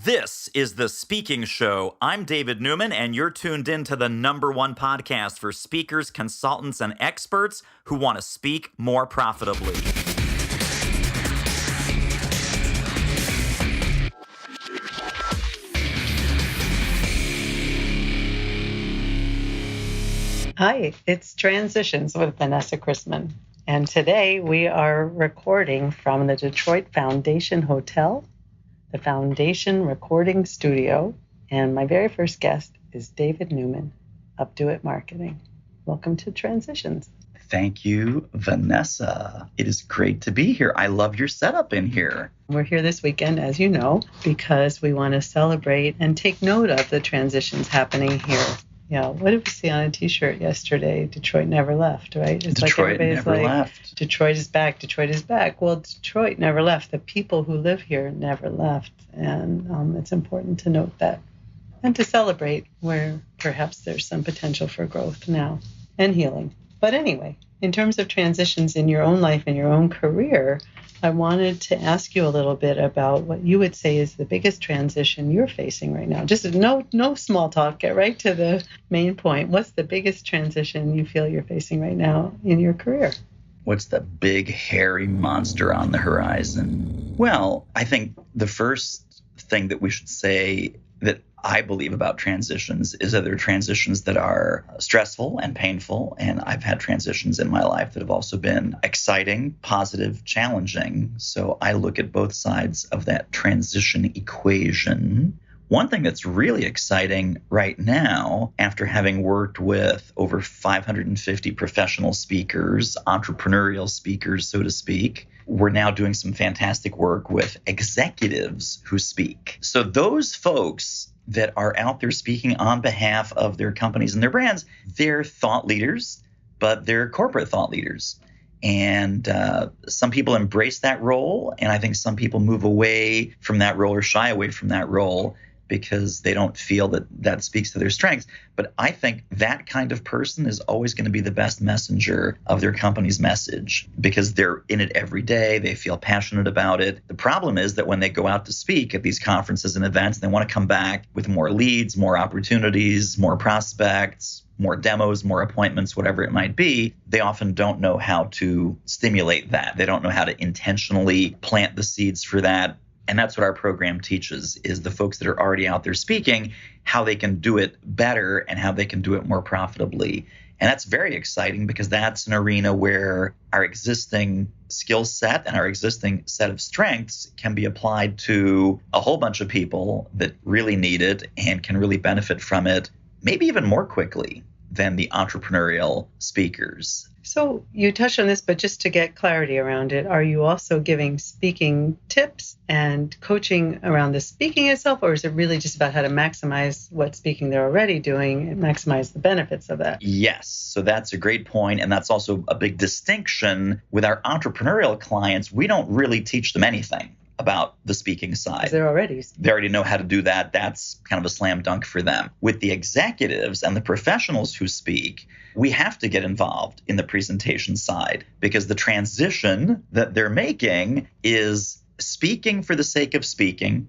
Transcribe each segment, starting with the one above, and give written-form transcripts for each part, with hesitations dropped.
This is The Speaking Show. I'm David Newman, and you're tuned in to the #1 podcast for speakers, consultants, and experts who want to speak more profitably. Hi, it's Transitions with Vanessa Christman. And today we are recording from the Detroit Foundation Hotel, the Foundation Recording Studio. And my very first guest is David Newman of Do It Marketing. Welcome to Transitions. Thank you, Vanessa. It is great to be here. I love your setup in here. We're here this weekend, as you know, because we want to celebrate and take note of the transitions happening here. Yeah, what did we see on a T-shirt yesterday? Detroit never left, right? It's Detroit never left. Detroit is back. Detroit is back. Well, Detroit never left. The people who live here never left, and it's important to note that and to celebrate where perhaps there's some potential for growth now and healing. But anyway, in terms of transitions in your own life and your own career, I wanted to ask you a little bit about what you would say is the biggest transition you're facing right now. Just no small talk, get right to the main point. What's the biggest transition you feel you're facing right now in your career? What's the big hairy monster on the horizon? Well, I think the first thing that we should say that I believe about transitions is that there are transitions that are stressful and painful. And I've had transitions in my life that have also been exciting, positive, challenging. So I look at both sides of that transition equation. One thing that's really exciting right now, after having worked with over 550 professional speakers, entrepreneurial speakers, so to speak, we're now doing some fantastic work with executives who speak. So those folks that are out there speaking on behalf of their companies and their brands, they're thought leaders, but they're corporate thought leaders. And some people embrace that role, and I think some people move away from that role or shy away from that role because they don't feel that that speaks to their strengths. But I think that kind of person is always going to be the best messenger of their company's message because they're in it every day. They feel passionate about it. The problem is that when they go out to speak at these conferences and events, they want to come back with more leads, more opportunities, more prospects, more demos, more appointments, whatever it might be. They often don't know how to stimulate that. They don't know how to intentionally plant the seeds for that. And that's what our program teaches, is the folks that are already out there speaking, how they can do it better and how they can do it more profitably. And that's very exciting because that's an arena where our existing skill set and our existing set of strengths can be applied to a whole bunch of people that really need it and can really benefit from it, maybe even more quickly than the entrepreneurial speakers. So you touched on this, but just to get clarity around it, are you also giving speaking tips and coaching around the speaking itself, or is it really just about how to maximize what speaking they're already doing and maximize the benefits of that? Yes. So that's a great point. And that's also a big distinction with our entrepreneurial clients. We don't really teach them anything about the speaking side. They already know how to do that. That's kind of a slam dunk for them. With the executives and the professionals who speak, we have to get involved in the presentation side because the transition that they're making is speaking for the sake of speaking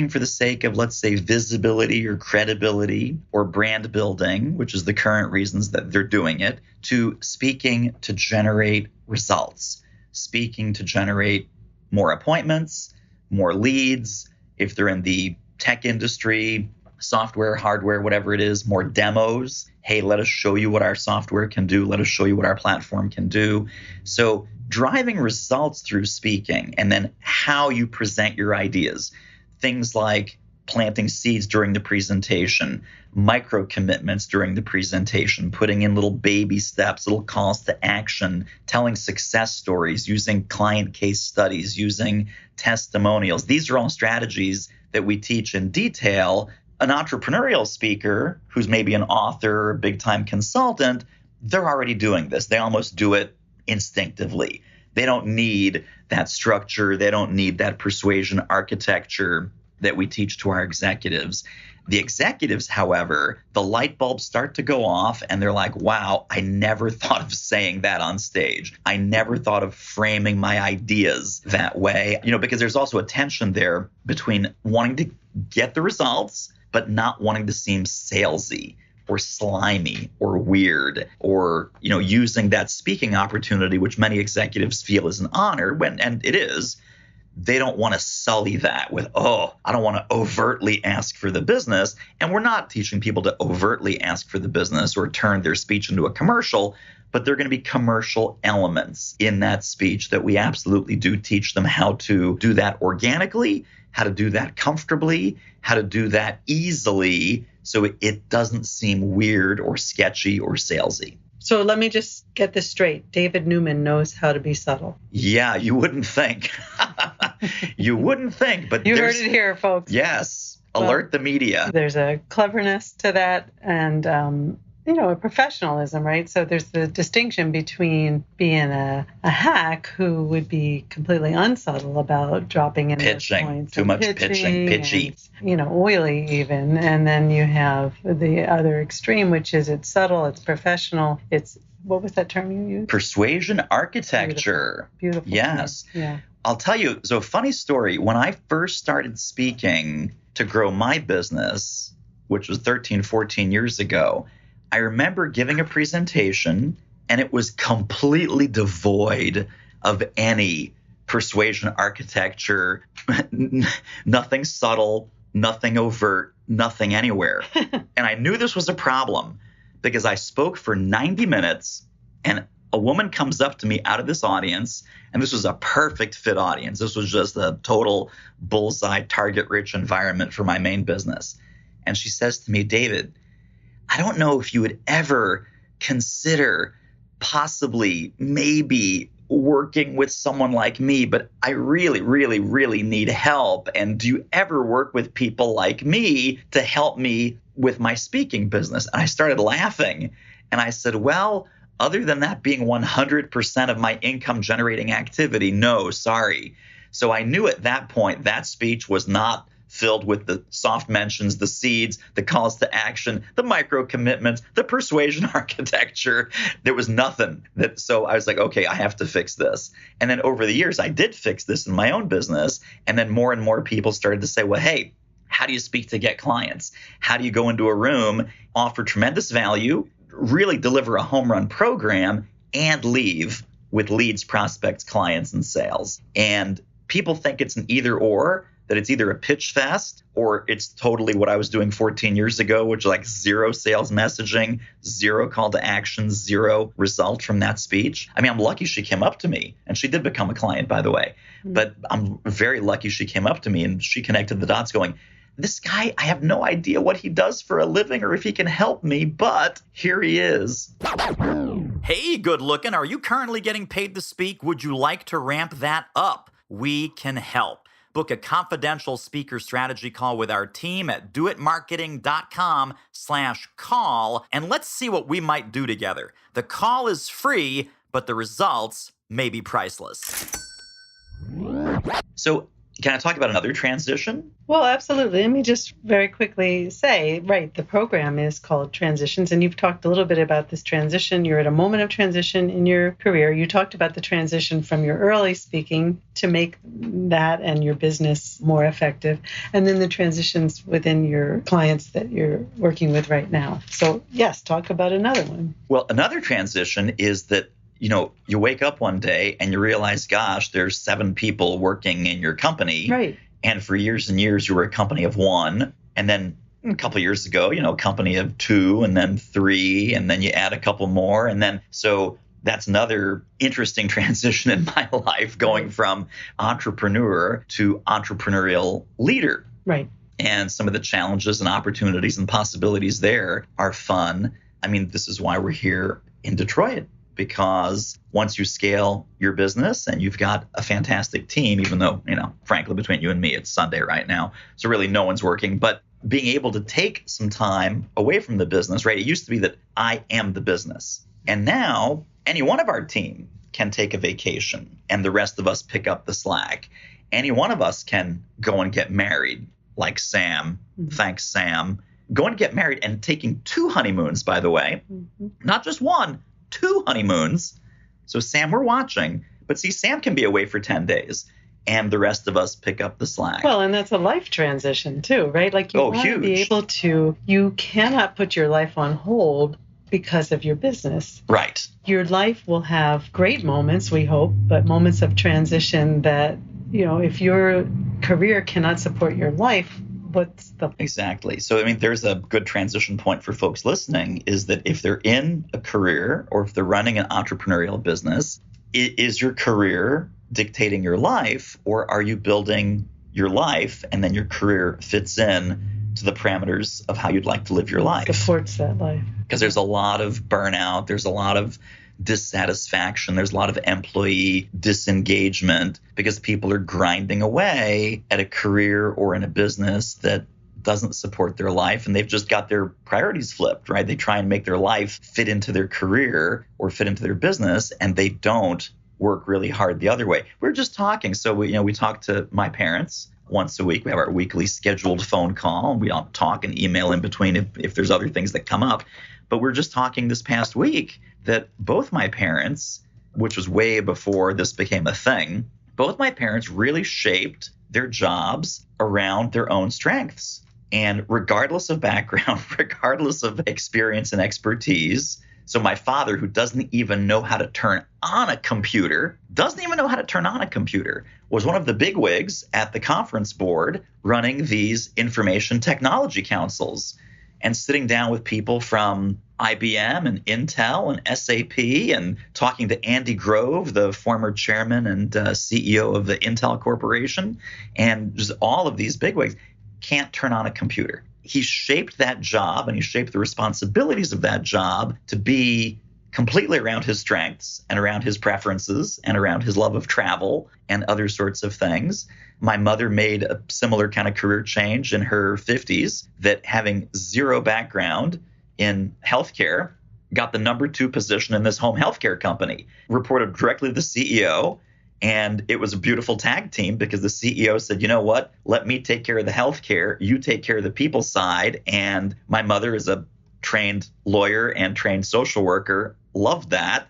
for the sake of, let's say, visibility or credibility or brand building, which is the current reasons that they're doing it, to speaking to generate results, speaking to generate more appointments, more leads. If they're in the tech industry, software, hardware, whatever it is, more demos. Hey, let us show you what our software can do. Let us show you what our platform can do. So driving results through speaking and then how you present your ideas. Things like planting seeds during the presentation, micro commitments during the presentation, putting in little baby steps, little calls to action, telling success stories, using client case studies, using testimonials. These are all strategies that we teach in detail. An entrepreneurial speaker who's maybe an author, a big-time consultant, they're already doing this. They almost do it instinctively. They don't need that structure. They don't need that persuasion architecture. that we teach to our executives. The executives, however, the light bulbs start to go off and they're like, wow, I never thought of saying that on stage. I never thought of framing my ideas that way, because there's also a tension there between wanting to get the results, but not wanting to seem salesy or slimy or weird or, using that speaking opportunity, which many executives feel is an honor and it is. They don't want to sully that with, I don't want to overtly ask for the business. And we're not teaching people to overtly ask for the business or turn their speech into a commercial, but there are going to be commercial elements in that speech that we absolutely do teach them how to do that organically, how to do that comfortably, how to do that easily so it doesn't seem weird or sketchy or salesy. So let me just get this straight. David Newman knows how to be subtle. Yeah, you wouldn't think. You wouldn't think, but you heard it here, folks. Yes. Alert the media. There's a cleverness to that and, a professionalism, right? So there's the distinction between being a hack who would be completely unsubtle about dropping in pitching, those points. Too much pitching, pitchy. And, oily even. And then you have the other extreme, which is it's subtle, it's professional, what was that term you used? Persuasion architecture. Beautiful. Yes. Yeah. I'll tell you, so funny story. When I first started speaking to grow my business, which was 13, 14 years ago, I remember giving a presentation and it was completely devoid of any persuasion architecture, nothing subtle, nothing overt, nothing anywhere. And I knew this was a problem because I spoke for 90 minutes and a woman comes up to me out of this audience, and this was a perfect fit audience. This was just a total bullseye, target-rich environment for my main business. And she says to me, David, I don't know if you would ever consider possibly maybe working with someone like me, but I really, really, really need help. And do you ever work with people like me to help me with my speaking business? And I started laughing. And I said, well, other than that being 100% of my income generating activity, no, sorry. So I knew at that point that speech was not filled with the soft mentions, the seeds, the calls to action, the micro commitments, the persuasion architecture. There was nothing. So I was like, okay, I have to fix this. And then over the years, I did fix this in my own business. And then more and more people started to say, well, hey, how do you speak to get clients? How do you go into a room, offer tremendous value, really deliver a home run program, and leave with leads, prospects, clients, and sales? And people think it's an either or, that it's either a pitch fest or it's totally what I was doing 14 years ago, which is like zero sales messaging, zero call to action, zero result from that speech. I mean, I'm lucky she came up to me, and she did become a client, by the way. But I'm very lucky she came up to me and she connected the dots going, this guy, I have no idea what he does for a living or if he can help me, but here he is. Hey, good looking. Are you currently getting paid to speak? Would you like to ramp that up? We can help. Book a confidential speaker strategy call with our team at doitmarketing.com/call, and let's see what we might do together. The call is free, but the results may be priceless. So can I talk about another transition? Well, absolutely. Let me just very quickly say, right, the program is called Transitions, and you've talked a little bit about this transition. You're at a moment of transition in your career. You talked about the transition from your early speaking to make that and your business more effective, and then the transitions within your clients that you're working with right now. So, yes, talk about another one. Well, another transition is that you wake up one day and you realize, gosh, there's 7 people working in your company. Right. And for years and years, you were a company of 1. And then a couple of years ago, a company of 2, and then 3, and then you add a couple more. And then so that's another interesting transition in my life, going from entrepreneur to entrepreneurial leader. Right. And some of the challenges and opportunities and possibilities there are fun. I mean, this is why we're here in Detroit. Because once you scale your business and you've got a fantastic team, even though, frankly, between you and me, it's Sunday right now, so really no one's working, but being able to take some time away from the business, right? It used to be that I am the business. And now any one of our team can take a vacation and the rest of us pick up the slack. Any one of us can go and get married like Sam, thanks Sam, going to get married and taking 2 honeymoons, by the way, not just 1, 2 honeymoons. So Sam, we're watching, but see, Sam can be away for 10 days and the rest of us pick up the slack. Well, and that's a life transition too, right? Like you want to be able to, you cannot put your life on hold because of your business. Right. Your life will have great moments, we hope, but moments of transition that, if your career cannot support your life, what's the... Exactly. So, I mean, there's a good transition point for folks listening is that if they're in a career or if they're running an entrepreneurial business, is your career dictating your life, or are you building your life and then your career fits in to the parameters of how you'd like to live your life? Supports that life. Because there's a lot of burnout, there's a lot of dissatisfaction, there's a lot of employee disengagement because people are grinding away at a career or in a business that doesn't support their life, and they've just got their priorities flipped, right? They try and make their life fit into their career or fit into their business, and they don't work really hard the other way. We're just talking. So we talk to my parents once a week. We have our weekly scheduled phone call. We don't talk and email in between if there's other things that come up. But we're just talking this past week that both my parents, which was way before this became a thing, both my parents really shaped their jobs around their own strengths. And regardless of background, regardless of experience and expertise, so my father, who doesn't even know how to turn on a computer, was one of the bigwigs at the conference board running these information technology councils and sitting down with people from IBM and Intel and SAP and talking to Andy Grove, the former chairman and CEO of the Intel Corporation, and just all of these bigwigs can't turn on a computer. He shaped that job and he shaped the responsibilities of that job to be completely around his strengths and around his preferences and around his love of travel and other sorts of things. My mother made a similar kind of career change in her 50s that, having zero background in healthcare, got the number 2 position in this home healthcare company, reported directly to the CEO. And it was a beautiful tag team because the CEO said, you know what, let me take care of the healthcare, you take care of the people side. And my mother is a trained lawyer and trained social worker, loved that.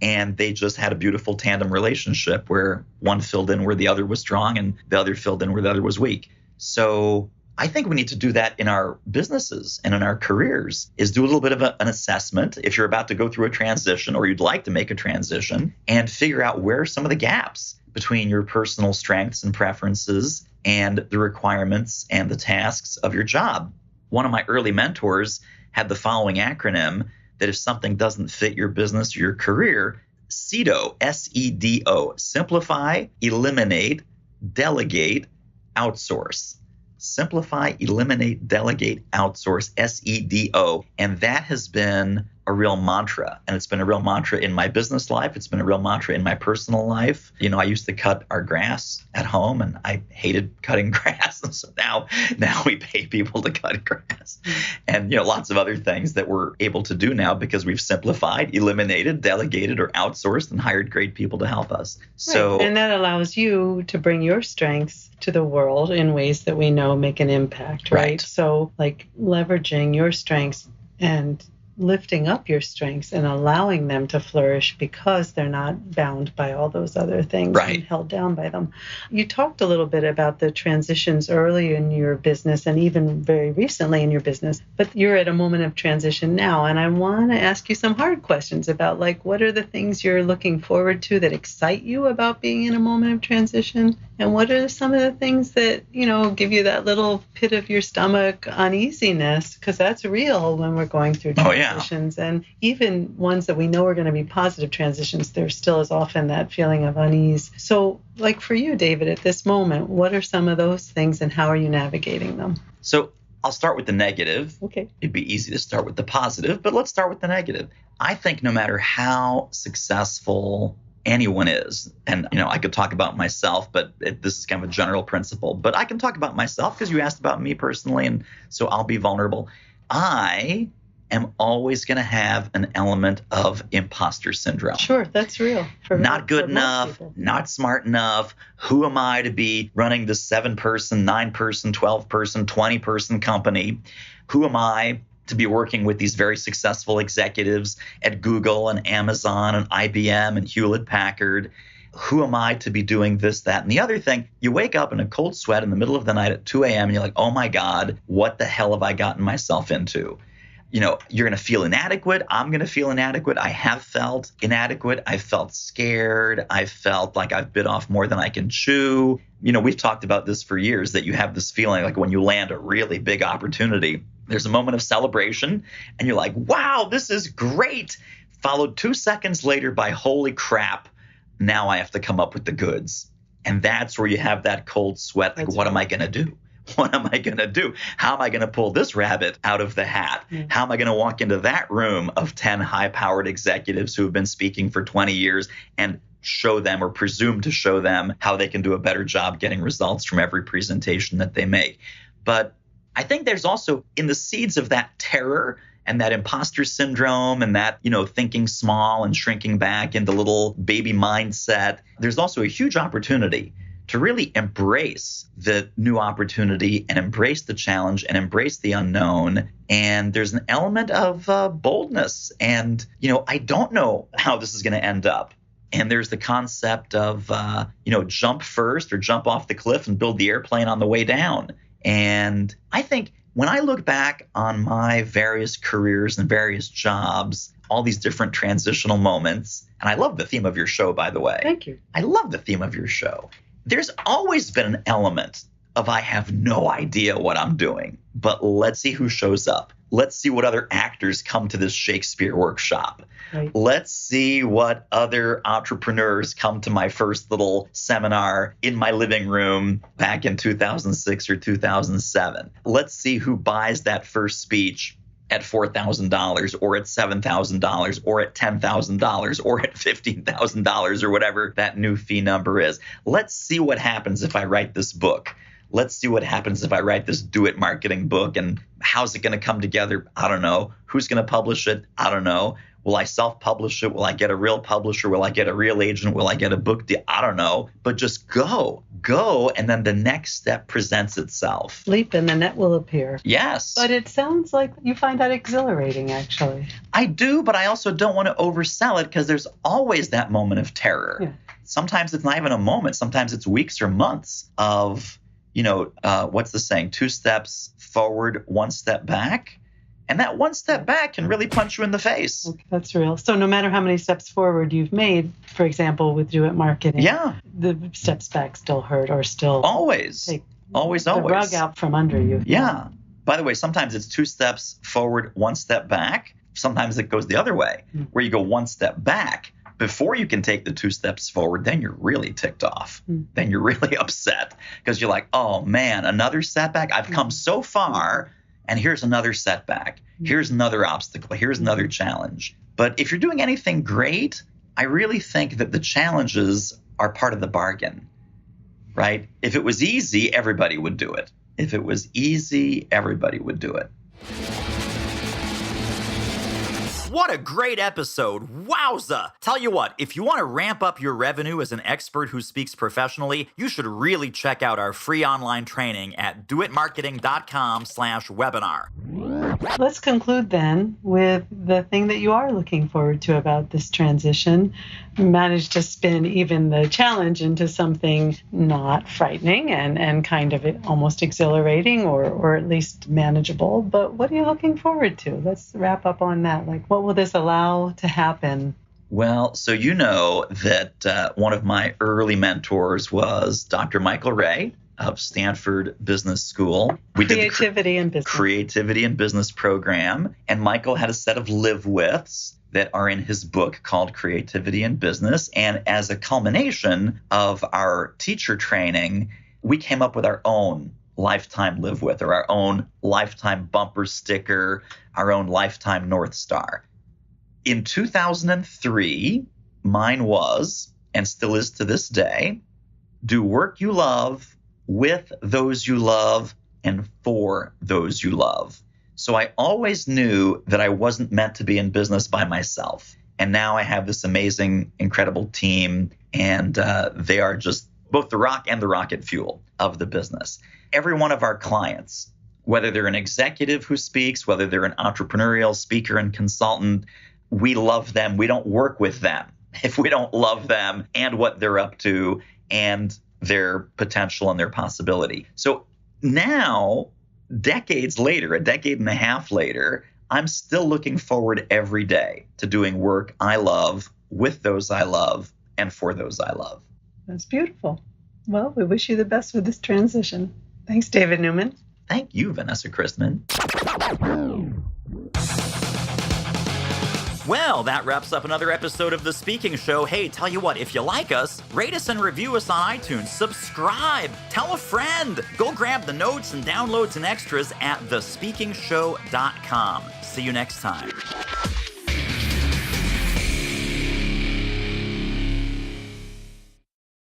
And they just had a beautiful tandem relationship where one filled in where the other was strong and the other filled in where the other was weak. So I think we need to do that in our businesses and in our careers, is do a little bit of an assessment if you're about to go through a transition or you'd like to make a transition, and figure out where are some of the gaps between your personal strengths and preferences and the requirements and the tasks of your job. One of my early mentors had the following acronym that if something doesn't fit your business or your career, SEDO, S-E-D-O, simplify, eliminate, delegate, outsource. Simplify, eliminate, delegate, outsource, SEDO. And that has been a real mantra. And it's been a real mantra in my business life. It's been a real mantra in my personal life. I used to cut our grass at home and I hated cutting grass. And so now we pay people to cut grass. And, lots of other things that we're able to do now because we've simplified, eliminated, delegated, or outsourced and hired great people to help us. So, right. And that allows you to bring your strengths to the world in ways that we know make an impact, right? So like leveraging your strengths and lifting up your strengths and allowing them to flourish because they're not bound by all those other things and held down by them. You talked a little bit about the transitions early in your business and even very recently in your business, but you're at a moment of transition now. And I want to ask you some hard questions about what are the things you're looking forward to that excite you about being in a moment of transition? And what are some of the things that, give you that little pit of your stomach uneasiness? Because that's real when we're going through transitions. And even ones that we know are going to be positive transitions, there still is often that feeling of unease. So for you, David, at this moment, what are some of those things and how are you navigating them? So I'll start with the negative. Okay. It'd be easy to start with the positive, but let's start with the negative. I think no matter how successful anyone is, and I could talk about myself, but this is kind of a general principle, but I can talk about myself because you asked about me personally, and so I'll be vulnerable. I am always going to have an element of imposter syndrome. Sure, that's real. Not good for most enough, people. not smart enough. Who am I to be running this 7-person, 9-person, 12-person, 20-person company? Who am I to be working with these very successful executives at Google and Amazon and IBM and Hewlett Packard? Who am I to be doing this, that, and the other thing? You wake up in a cold sweat in the middle of the night at 2 a.m. and you're like, oh my God, what the hell have I gotten myself into? You're going to feel inadequate. I'm going to feel inadequate. I have felt inadequate. I felt scared. I felt like I've bit off more than I can chew. We've talked about this for years, that you have this feeling like when you land a really big opportunity, there's a moment of celebration and you're like, wow, this is great. Followed 2 seconds later by, holy crap, now I have to come up with the goods. And that's where you have that cold sweat. Like, what am I going to do? What am I going to do? How am I going to pull this rabbit out of the hat? How am I going to walk into that room of 10 high-powered executives who have been speaking for 20 years and show them, or presume to show them, how they can do a better job getting results from every presentation that they make? But I think there's also, in the seeds of that terror and that imposter syndrome and that, thinking small and shrinking back into little baby mindset, there's also a huge opportunity to really embrace the new opportunity and embrace the challenge and embrace the unknown. And there's an element of boldness. And, I don't know how this is going to end up. And there's the concept of, jump first or jump off the cliff and build the airplane on the way down. And I think when I look back on my various careers and various jobs, all these different transitional moments, and I love the theme of your show, by the way. Thank you. I love the theme of your show. There's always been an element of, I have no idea what I'm doing, but let's see who shows up. Let's see what other actors come to this Shakespeare workshop. Right. Let's see what other entrepreneurs come to my first little seminar in my living room back in 2006 or 2007. Let's see who buys that first speech at $4,000 or at $7,000 or at $10,000 or at $15,000 or whatever that new fee number is. Let's see what happens if I write this book. Let's see what happens if I write this do-it marketing book, and how's it going to come together? I don't know. Who's going to publish it? I don't know. Will I self-publish it? Will I get a real publisher? Will I get a real agent? Will I get a book deal? I don't know. But just go, and then the next step presents itself. Leap and the net will appear. Yes. But it sounds like you find that exhilarating, actually. I do, but I also don't want to oversell it, because there's always that moment of terror. Yeah. Sometimes it's not even a moment. Sometimes it's weeks or months of, what's the saying? 2 steps forward, 1 step back. And that 1 step back can really punch you in the face. Okay, that's real. So no matter how many steps forward you've made, for example, with do-it marketing, the steps back still hurt, or still always take always the rug out from under you. Yeah. By the way, sometimes it's 2 steps forward, 1 step back. Sometimes it goes the other way, where you go 1 step back before you can take the 2 steps forward. Then you're really ticked off. Then you're really upset, because you're like, oh man, another setback. I've come so far, and here's another setback. Here's another obstacle. Here's another challenge. But if you're doing anything great, I really think that the challenges are part of the bargain, right? If it was easy, everybody would do it. If it was easy, everybody would do it. What a great episode. Wowza. Tell you what, if you want to ramp up your revenue as an expert who speaks professionally, you should really check out our free online training at doitmarketing.com/webinar. Let's conclude then with the thing that you are looking forward to about this transition. Managed to spin even the challenge into something not frightening and kind of almost exhilarating, or at least manageable. But what are you looking forward to? Let's wrap up on that. Like, what will this allow to happen? Well, so you know that one of my early mentors was Dr. Michael Ray of Stanford Business School. We did the Creativity and Business program, and Michael had a set of live-withs that are in his book called Creativity and Business. And as a culmination of our teacher training, we came up with our own lifetime live-with, or our own lifetime bumper sticker, our own lifetime North Star. In 2003, mine was, and still is to this day, do work you love, with those you love, and for those you love. So I always knew that I wasn't meant to be in business by myself. And now I have this amazing, incredible team, and they are just both the rock and the rocket fuel of the business. Every one of our clients, whether they're an executive who speaks, whether they're an entrepreneurial speaker and consultant, we love them. We don't work with them if we don't love them and what they're up to and their potential and their possibility. So now, decades later, a decade and a half later, I'm still looking forward every day to doing work I love with those I love and for those I love. That's beautiful. Well, we wish you the best with this transition. Thanks, David Newman. Thank you, Vanessa Christman. Well, that wraps up another episode of The Speaking Show. Hey, tell you what, if you like us, rate us and review us on iTunes. Subscribe. Tell a friend. Go grab the notes and downloads and extras at thespeakingshow.com. See you next time.